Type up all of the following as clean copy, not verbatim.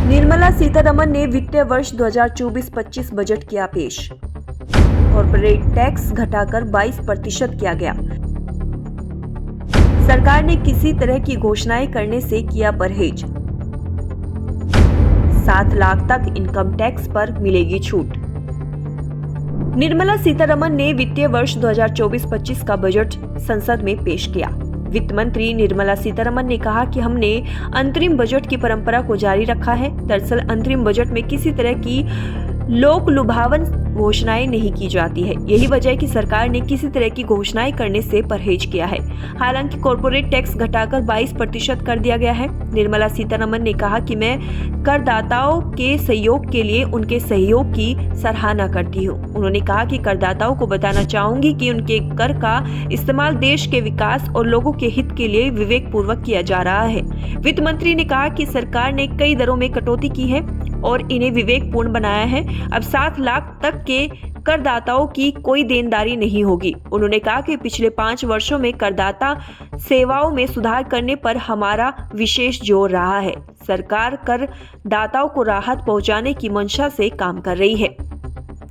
निर्मला सीतारमण ने वित्तीय वर्ष 2024-25 बजट किया पेश। कॉर्पोरेट टैक्स घटाकर 22% किया गया। सरकार ने किसी तरह की घोषणाएं करने से किया परहेज। 7 लाख तक इनकम टैक्स पर मिलेगी छूट। निर्मला सीतारमण ने वित्तीय वर्ष 2024-25 का बजट संसद में पेश किया। वित्त मंत्री निर्मला सीतारमण ने कहा कि हमने अंतरिम बजट की परंपरा को जारी रखा है। दरअसल अंतरिम बजट में किसी तरह की लोक लुभावन घोषणाएं नहीं की जाती है। यही वजह है कि सरकार ने किसी तरह की घोषणाएं करने से परहेज किया है। हालांकि कॉर्पोरेट टैक्स घटाकर 22% कर दिया गया है। निर्मला सीतारमण ने कहा कि मैं करदाताओं के सहयोग के लिए उनके सहयोग की सराहना करती हूं। उन्होंने कहा कि करदाताओं को बताना चाहूंगी कि उनके कर का इस्तेमाल देश के विकास और लोगों के हित के लिए विवेकपूर्वक किया जा रहा है। वित्त मंत्री ने कहा कि सरकार ने कई दरों में कटौती की है और इन्हें विवेकपूर्ण बनाया है। अब 7 लाख तक के करदाताओं की कोई देनदारी नहीं होगी। उन्होंने कहा कि पिछले 5 वर्षों में करदाता सेवाओं में सुधार करने पर हमारा विशेष जोर रहा है। सरकार करदाताओं को राहत पहुंचाने की मंशा से काम कर रही है।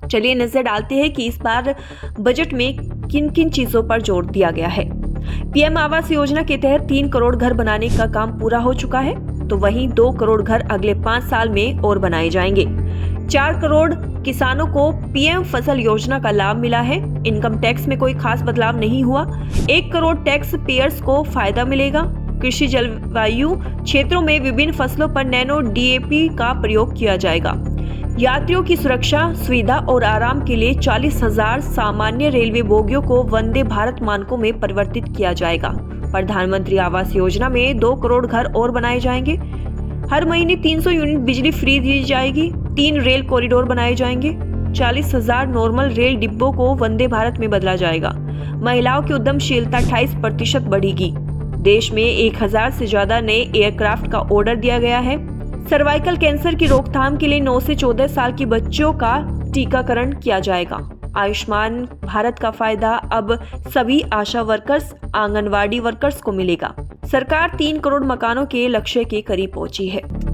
चलिए नजर डालते हैं कि इस बार बजट में किन किन चीजों पर जोर दिया गया है। पीएम आवास योजना के तहत 3 करोड़ घर बनाने का काम पूरा हो चुका है, तो वहीं 2 करोड़ घर अगले 5 साल में और बनाए जाएंगे। 4 करोड़ किसानों को पीएम फसल योजना का लाभ मिला है। इनकम टैक्स में कोई खास बदलाव नहीं हुआ। 1 करोड़ टैक्स पेयर्स को फायदा मिलेगा। कृषि जलवायु क्षेत्रों में विभिन्न फसलों पर नैनो डीएपी का प्रयोग किया जाएगा। यात्रियों की सुरक्षा, सुविधा और आराम के लिए 40,000 सामान्य रेलवे बोगियों को वंदे भारत मानकों में परिवर्तित किया जाएगा। प्रधानमंत्री आवास योजना में 2 करोड़ घर और बनाए जाएंगे। हर महीने 300 यूनिट बिजली फ्री दी जाएगी। 3 रेल कॉरिडोर बनाए जाएंगे। 40,000 नॉर्मल रेल डिब्बों को वंदे भारत में बदला जाएगा। महिलाओं की उद्यमशीलता 28% बढ़ेगी। देश में 1000 से ज्यादा नए एयरक्राफ्ट का ऑर्डर दिया गया है। सर्वाइकल कैंसर की रोकथाम के लिए 9 से 14 साल के बच्चों का टीकाकरण किया जाएगा। आयुष्मान भारत का फायदा अब सभी आशा वर्कर्स, आंगनवाड़ी वर्कर्स को मिलेगा। सरकार 3 करोड़ मकानों के लक्ष्य के करीब पहुंची है।